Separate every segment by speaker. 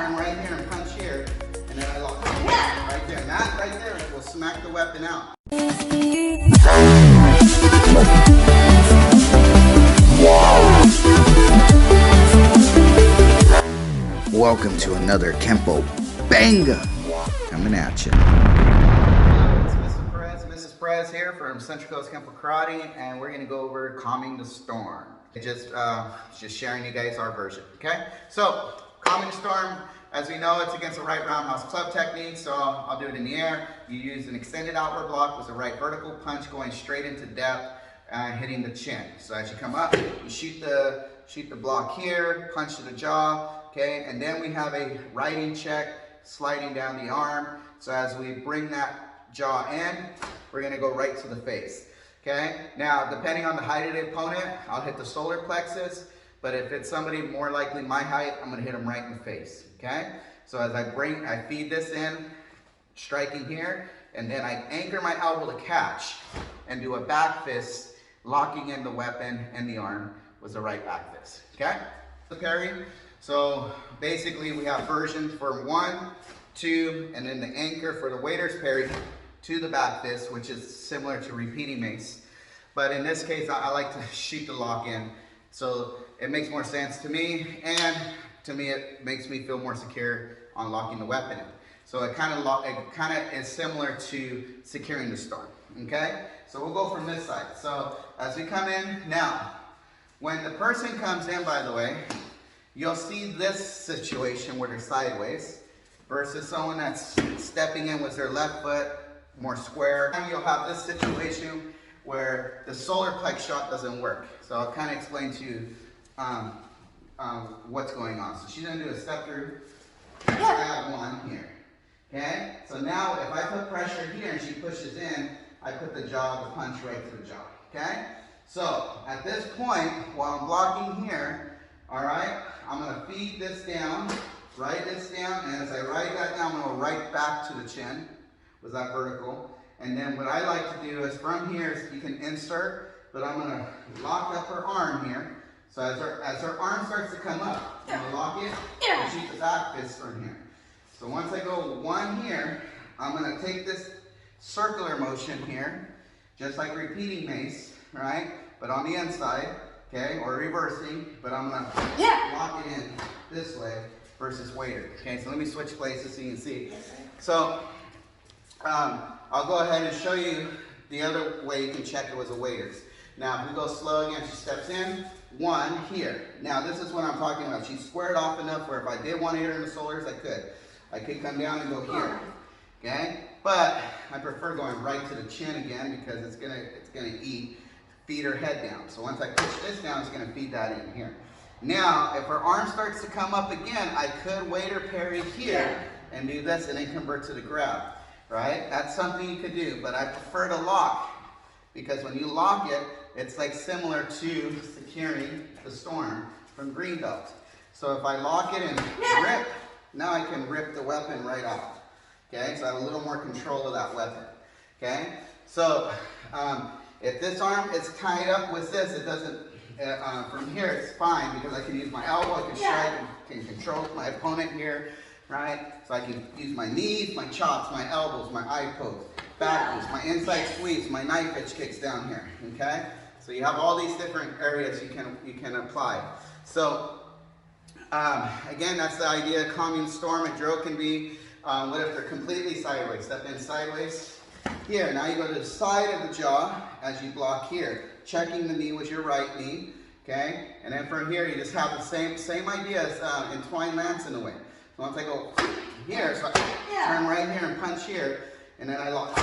Speaker 1: turn right here and punch here, and then I lock it right there. And that right there will smack the weapon out. Welcome to another Kenpo banger coming at you. Hello, it's Mrs. Perez here from Central Coast Kenpo Karate, and we're going to go over calming the storm. Just sharing you guys our version, okay? So, calming the storm, as we know, it's against the right roundhouse club technique, so I'll do it in the air. You use an extended outward block with the right vertical punch going straight into depth, hitting the chin. So as you come up, you shoot the block here, punch to the jaw, okay? And then we have a righting check, sliding down the arm. So as we bring that jaw in, we're gonna go right to the face. Okay, now depending on the height of the opponent, I'll hit the solar plexus, but if it's somebody more likely my height, I'm gonna hit them right in the face, okay? So as I feed this in, striking here, and then I anchor my elbow to catch and do a back fist, locking in the weapon and the arm with the right back fist, okay? The parry, so basically we have versions for 1, 2, and then the anchor for the waiter's parry to the back fist, which is similar to repeating mace. But in this case, I like to shoot the lock in. So it makes more sense to me, and to me it makes me feel more secure on locking the weapon in. So it kind of is similar to securing the storm, okay? So we'll go from this side. So as we come in, now, when the person comes in, by the way, you'll see this situation where they're sideways versus someone that's stepping in with their left foot more square. And you'll have this situation where the solar plex shot doesn't work. So I'll kind of explain to you what's going on. So she's going to do a step through, stab 1 here. Okay? So now if I put pressure here and she pushes in, I put the punch right to the jaw. Okay? So at this point, while I'm blocking here, all right, I'm going to feed this down, write this down, and as I write that down, I'm going to go right back to the chin. Was that vertical? And then what I like to do is from here, you can insert, but I'm gonna lock up her arm here. So as her arm starts to come up, I'm gonna lock it and shoot the back fist from here. So once I go 1 here, I'm gonna take this circular motion here, just like repeating mace, right? But on the inside, okay, or reversing, but I'm gonna lock it in this way versus waiter. Okay, so let me switch places so you can see. So, I'll go ahead and show you the other way you can check it with a waiter's. Now, if we go slow again, she steps in, 1 here. Now, this is what I'm talking about. She's squared off enough where if I did want to hit her in the solars, I could. I could come down and go here, okay? But I prefer going right to the chin again because it's gonna feed her head down. So once I push this down, it's gonna feed that in here. Now, if her arm starts to come up again, I could waiter parry here and do this and then convert to the grab. Right? That's something you could do, but I prefer to lock because when you lock it, it's like similar to securing the storm from green belt. So if I lock it and rip, now I can rip the weapon right off. Okay? So I have a little more control of that weapon. Okay? So if this arm is tied up with this, it doesn't, from here it's fine because I can use my elbow, I can strike, can control my opponent here. Right? So I can use my knees, my chops, my elbows, my eye pokes, backwards, my inside squeeze, my knife edge kicks down here. Okay? So you have all these different areas you can apply. So again, that's the idea of calming the storm. A drill can be what if they're completely sideways? Step in sideways. Here, now you go to the side of the jaw as you block here, checking the knee with your right knee. Okay? And then from here, you just have the same idea as entwined lance in a way. Once I go here, so I turn right here and punch here, and then I lock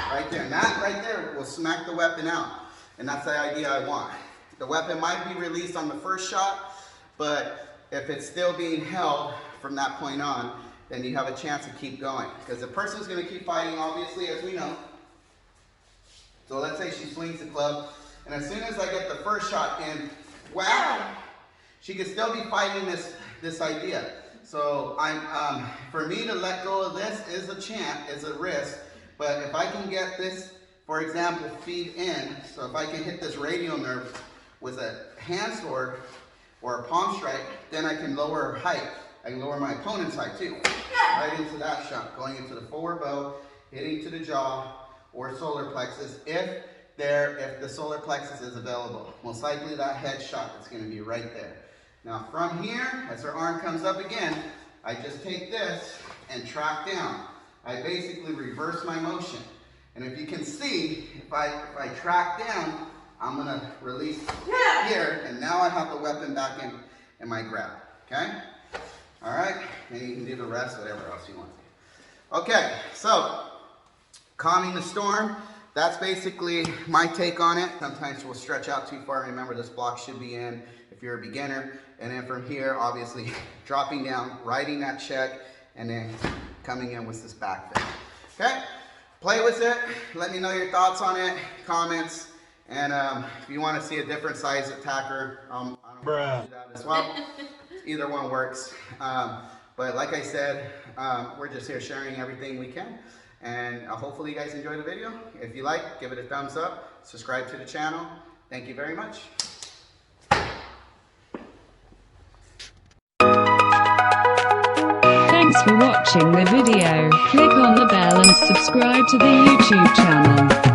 Speaker 1: right there. And that right there will smack the weapon out. And that's the idea I want. The weapon might be released on the first shot, but if it's still being held from that point on, then you have a chance to keep going. Because the person's going to keep fighting, obviously, as we know. So let's say she swings the club, and as soon as I get the first shot in, whack, she could still be fighting this idea. So for me to let go of this is a risk, but if I can get this, for example, feed in, so if I can hit this radial nerve with a hand sword or a palm strike, then I can lower her height I can lower my opponent's height too. Right into that shot, going into the forward bow, hitting to the jaw or solar plexus if the solar plexus is available. Most likely that head shot is going to be right there. Now from here, as her arm comes up again, I just take this and track down. I basically reverse my motion. And if you can see, if I track down, I'm going to release here, and now I have the weapon back in my grab. Okay? All right? Maybe you can do the rest, whatever else you want to do. Okay, so calming the storm. That's basically my take on it. Sometimes we'll stretch out too far. Remember, this block should be in if you're a beginner. And then from here, obviously, dropping down, writing that check, and then coming in with this back fist. Okay? Play with it. Let me know your thoughts on it, comments. And if you want to see a different size attacker, I don't know, do that as well. Either one works. But like I said, we're just here sharing everything we can. And hopefully you guys enjoy the video. If you like, give it a thumbs up. Subscribe to the channel. Thank you very much.
Speaker 2: Thanks for watching the video. Click on the bell and subscribe to the YouTube channel.